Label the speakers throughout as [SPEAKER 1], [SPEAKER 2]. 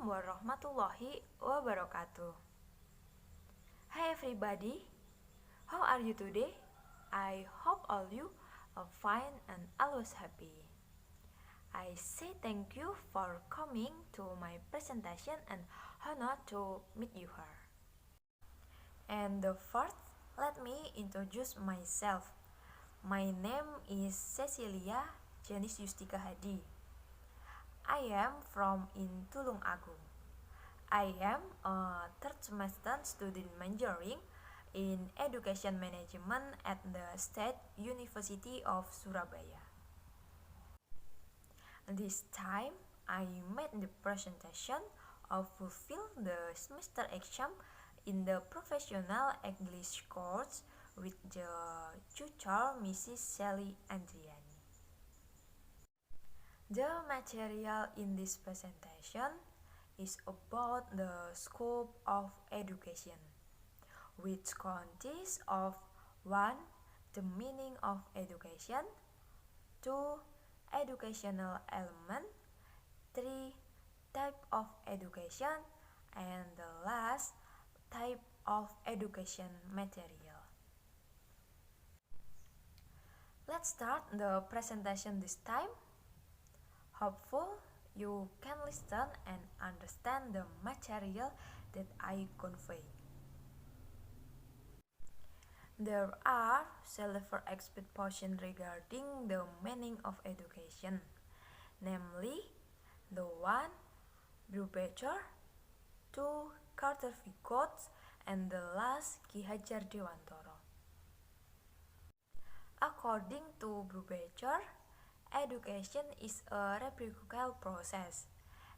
[SPEAKER 1] warahmatullahi wabarakatuh. Hi everybody, how are you today? I hope all you are fine and always happy. I say thank you for coming to my presentation and honor to meet you here. And first, let me introduce myself. My name is Cecilia Janice Yustika Hadi. I am from in Tulung Agung. I am a third semester student majoring in education management at the State University of Surabaya. This time I made the presentation of fulfill the semester exam in the professional English course with the tutor Mrs. Sally Andriani. The material in this presentation is about the scope of education, which consists of 1. The meaning of education, 2. Educational element, 3. Type of education, and the last, type of education material. Let's start the presentation this time. Hopeful you can listen and understand the material that I convey. There are several expectations regarding the meaning of education, namely the 1. Brubaker, 2. Carter V. Coates, and the last Ki Hajar Dewantara. According to Brubaker, education is a reciprocal process.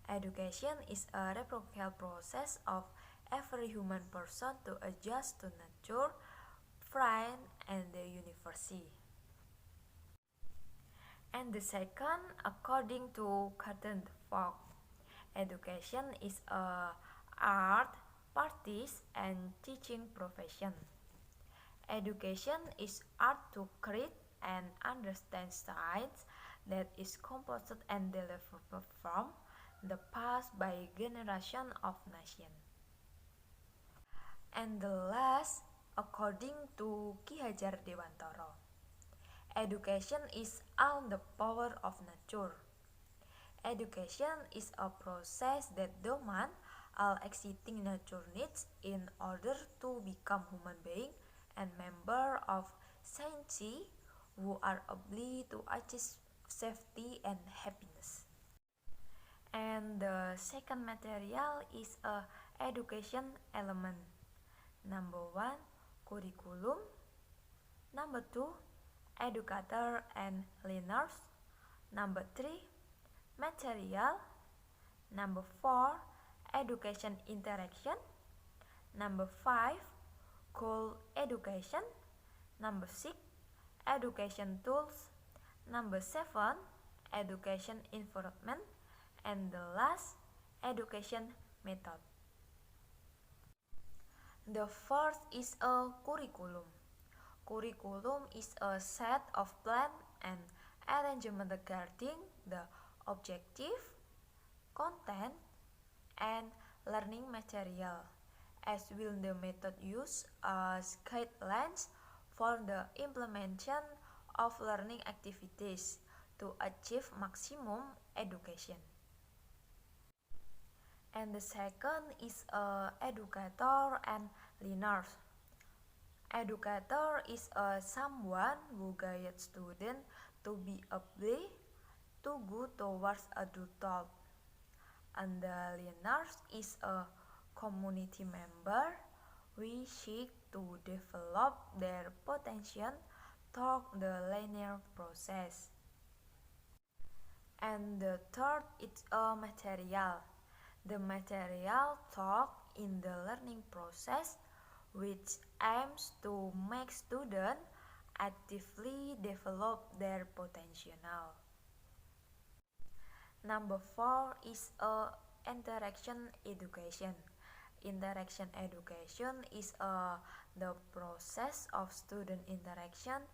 [SPEAKER 1] Education is a reciprocal process of every human person to adjust to nature, friend, and the university. And the second, according to Carter Fogg, education is a art, practice, and teaching profession. Education is art to create and understand science that is composed and developed from the past by generation of nation. And the last, according to Ki Hajar Dewantara, education is all the power of nature. Education is a process that demands all existing nature needs in order to become human being and member of society who are able to achieve safety and happiness. And the second material is a education element. Number 1, curriculum. Number 2, educator and learners. Number 3, material. Number 4, education interaction. Number 5, goal education. Number 6, education tools. Number 7, education environment. And the last, education method. The first is a curriculum. Curriculum is a set of plan and arrangement regarding the objective, content, and learning material, as will the method used as guidelines for the implementation of learning activities to achieve maximum education. And the second is a educator and learners. Educator is someone who guides students to be able to go towards adulthood. And the learners is a community member. We seek to develop their potential through the learning process. And the third is a material. The material taught in the learning process, which aims to make students actively develop their potential. Number 4 is a interaction education. Interaction education is the process of student interaction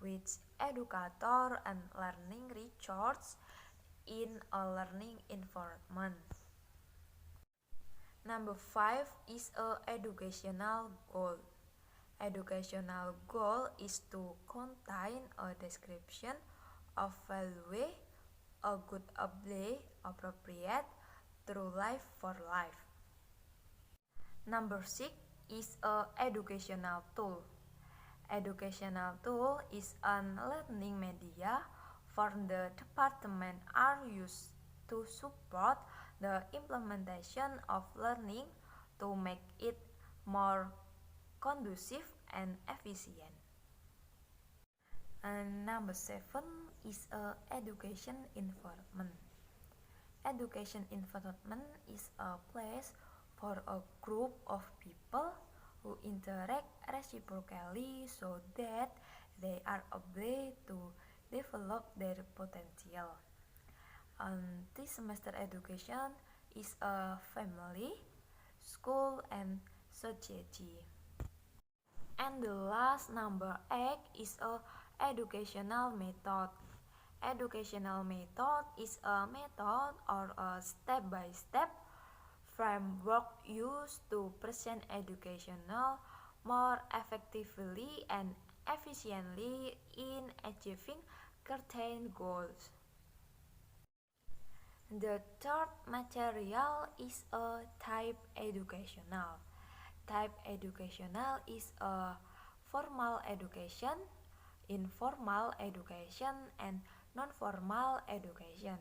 [SPEAKER 1] with educator and learning resource in a learning environment. Number 5 is a educational goal. Educational goal is to contain a description of value, a good ability, appropriate through life for life. Number 6 is a educational tool. Educational tool is an learning media for the department are used to support the implementation of learning to make it more conducive and efficient. And number 7 is a education environment. Education environment is a place for a group of people who interact reciprocally so that they are able to develop their potential. And this semester education is a family, school, and society. And the last number 8 is a educational method. Educational method is a method or a step-by-step framework used to present educational more effectively and efficiently in achieving certain goals. The third material is a type educational. Type educational is a formal education, informal education, and non-formal education.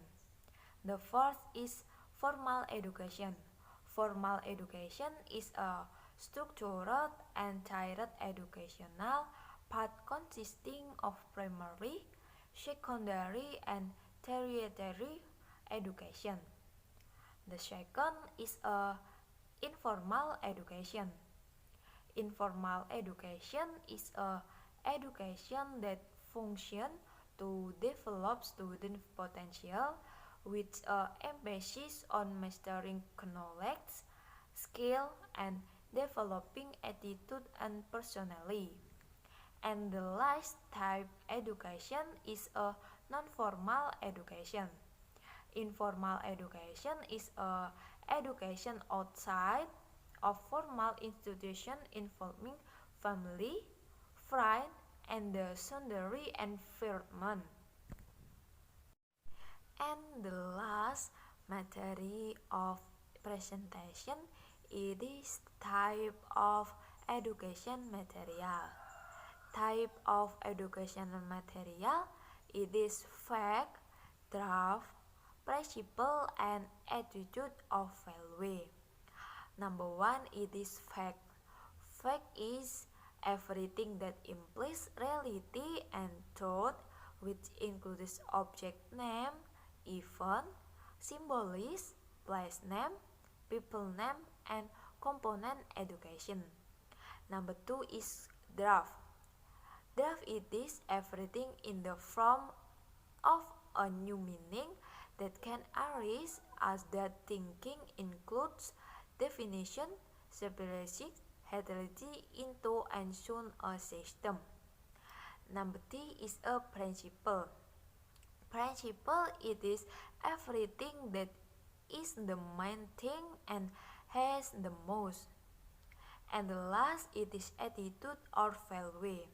[SPEAKER 1] The fourth is formal education. Formal education is a structured and tiered educational path consisting of primary, secondary, and tertiary education. The second is a informal education. Informal education is a education that functions to develop student potential with emphasis on mastering knowledge, skill, and developing attitude and personality. And the last type education is a non-formal education. Informal education is a education outside of formal institution involving family, friend, and the secondary environment. And the last material of presentation is type of education material. Type of educational material it is fact, draft, principle, and attitude of value. Number 1 it is fact. Fact is everything that implies reality and truth, which includes object name, event, symbols, place name, people name, and component education. Number 2 is draft. Draft it is everything in the form of a new meaning that can arise as that thinking includes definition, separation, heterogeneity into and soon a system. Number 3 is a principle. Principle it is everything that is the main thing and has the most. And the last it is attitude or value.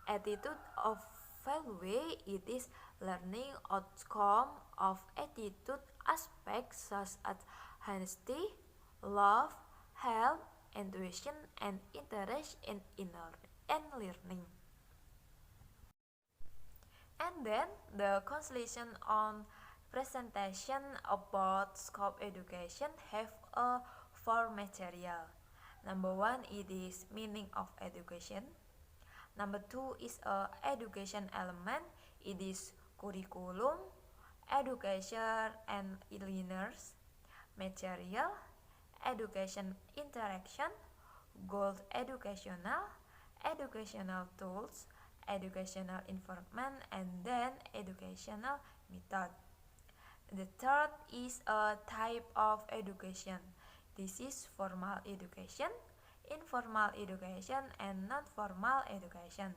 [SPEAKER 1] Attitude of value it is learning outcome of attitude aspects such as honesty, love, help, intuition, and interest in inner and learning. And then the conclusion on presentation about scope education have a four material. Number 1 it is meaning of education. Number 2 is a education element. It is curriculum, education and learners, material, education interaction, goals educational, educational tools, educational environment, and then educational method. The third is a type of education. This is formal education, informal education, and non-formal education.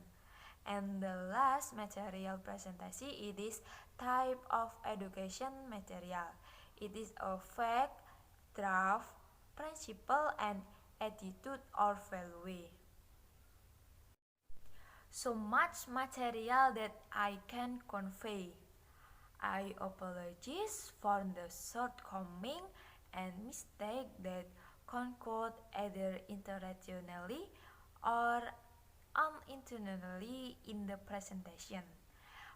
[SPEAKER 1] And the last material presentation it is type of education material. It is a fact, draft, principle and attitude or value. So much material that I can convey. I apologize for the shortcoming and mistake that occurred either intentionally or unintentionally in the presentation.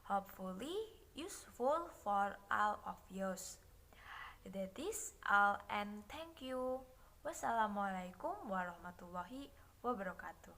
[SPEAKER 1] Hopefully useful for all of you. That is all and thank you. Wassalamualaikum warahmatullahi wabarakatuh.